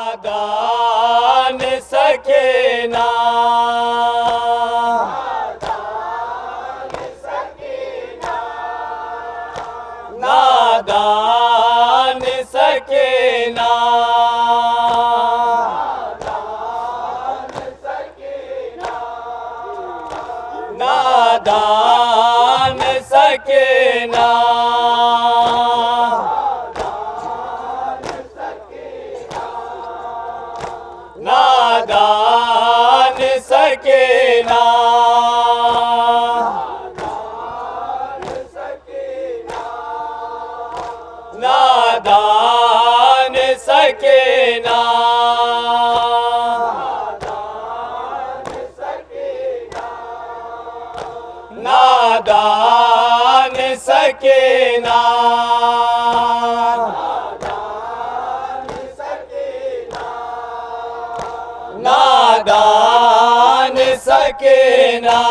नादान सकीना नादान सकीना नादान सकीना नादान सकीना नादान सकीना नादान सकीना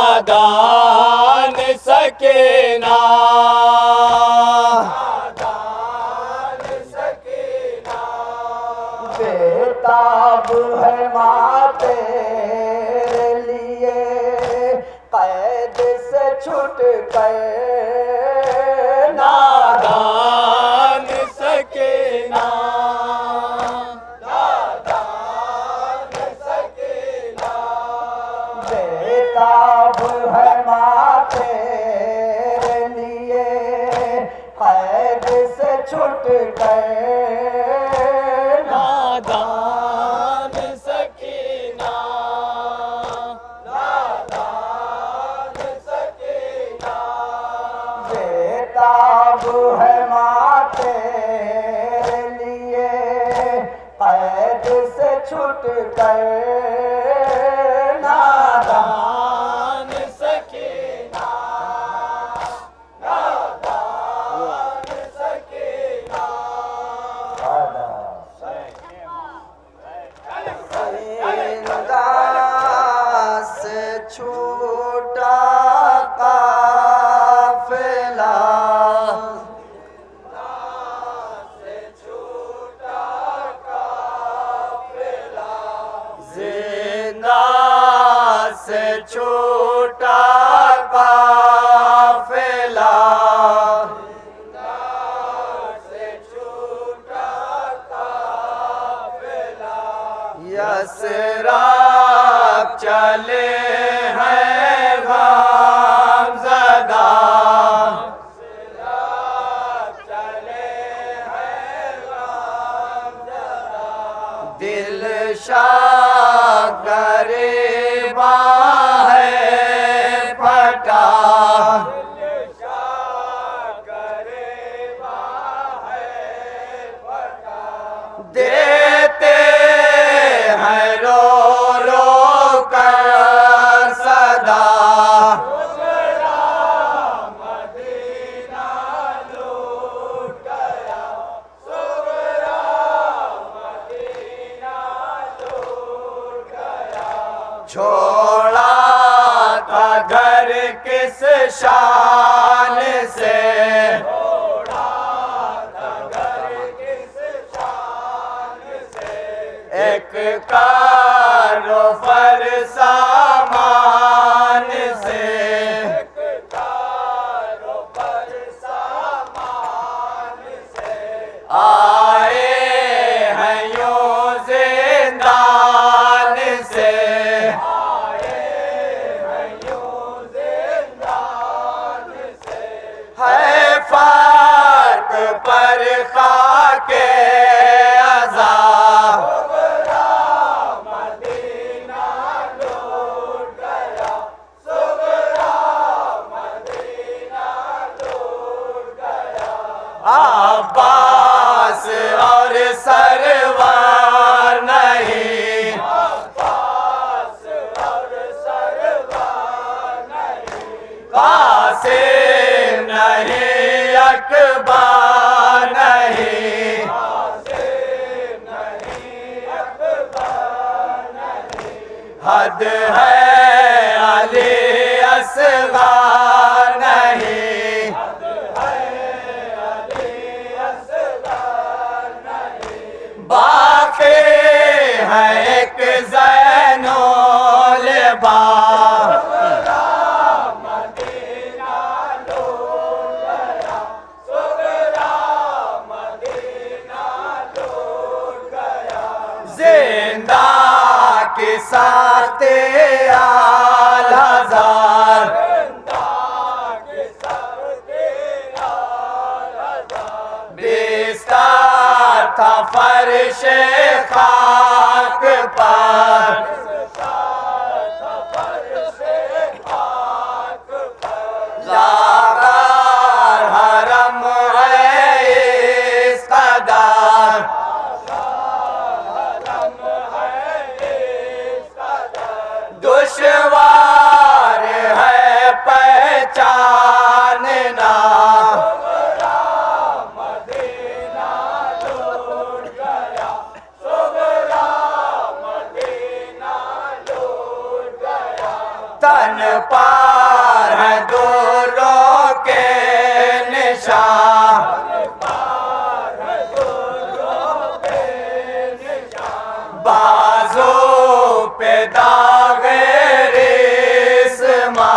नादान सकीना नादान सकीना बेताब है माँ तेरे लिए कैद से छूट गए नादान सकीना नादान सकीना बेताब है माँ तेरे लिए कैद से छूट गए नादान सकीना नादान सकीना बेताब है माँ तेरे लिए कैद से छूट गए नादान सकीना नादान सकीना से छूटा काफिला जिंदा से छूटा काफिला यसरा चले हैं गमज़दा दिल शाह गरीबा है फटा देते हैं रो रो कर सदा छोड़ा था घर किस शान से एक कारोबार सामान से आए हैं यूं जिंदान से है फर्क पर खाके अज़ा अब्बास और सरवार नहीं कासिम नहीं अकबर नहीं हद है अली असग़र नहीं साते आल हजार बिस्तर था फर्श खाक पर लागार हरम है इस कदर दुश्वार है पहचानना तन पार है दूरों के निशान बाजू पे दागे रेशमा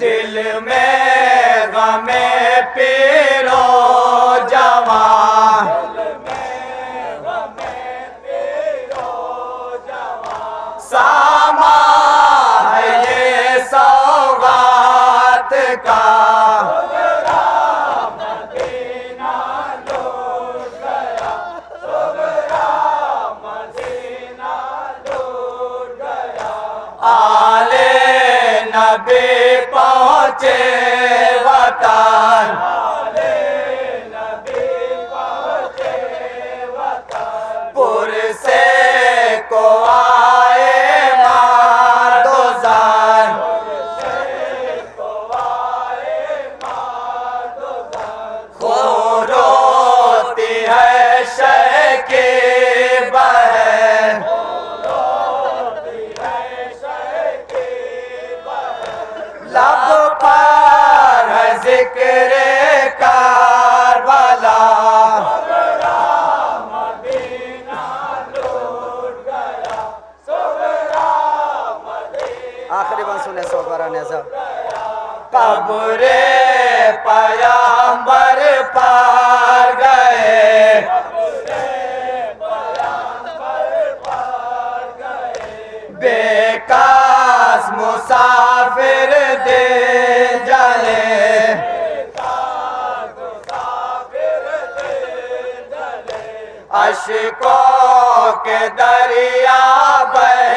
दिल में गमे पीरो जवान सामा है ये सौगात का आले नबी पहुँचे वतन पुरसे को आए मादोजान खो रोती है शय की बहन लब पर है जिक्र कारबला आखिरी बात सुने सोगवारा नेज़ा कब्रे पयंबर पार गए बेकास मुसाफिर दे जले अशकों के दरिया बह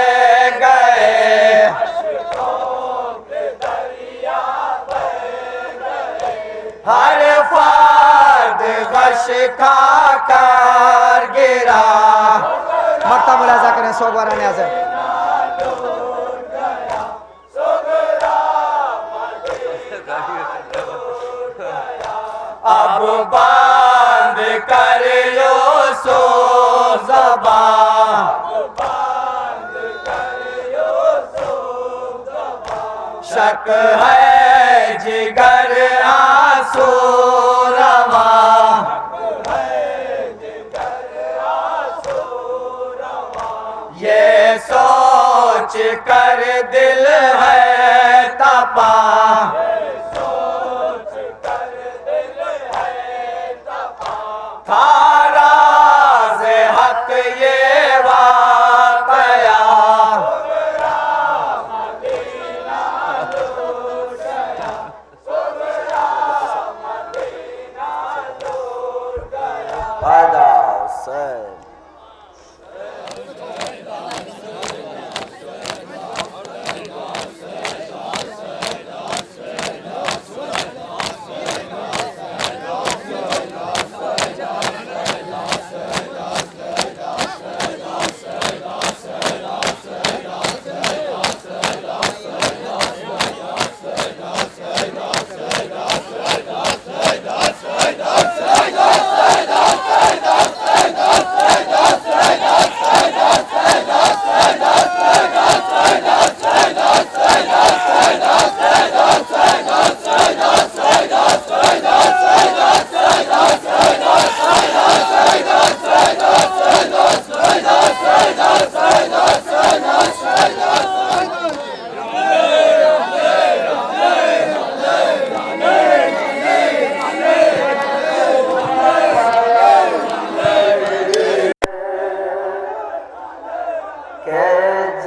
गए हर फर्द गश खा कर गिरा मक्ता मुलाजा करें सोगवारा नेज़ा अब बंद कर सो ज़बान शक है जिगर आंसू रवा ये सोच कर दिल है तपा थाराज़ हक ये वाक़या फायदा सर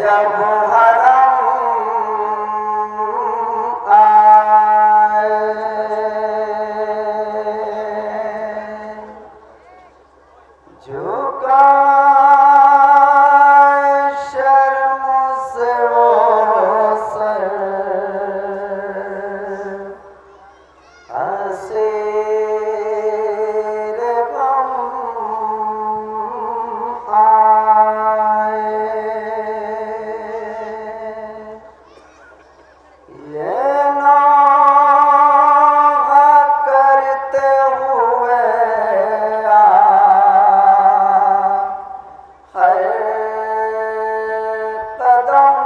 जब हरम आए झुका शर्म से वो सर हसीर गम आए ये नौह करते हुए हर कदम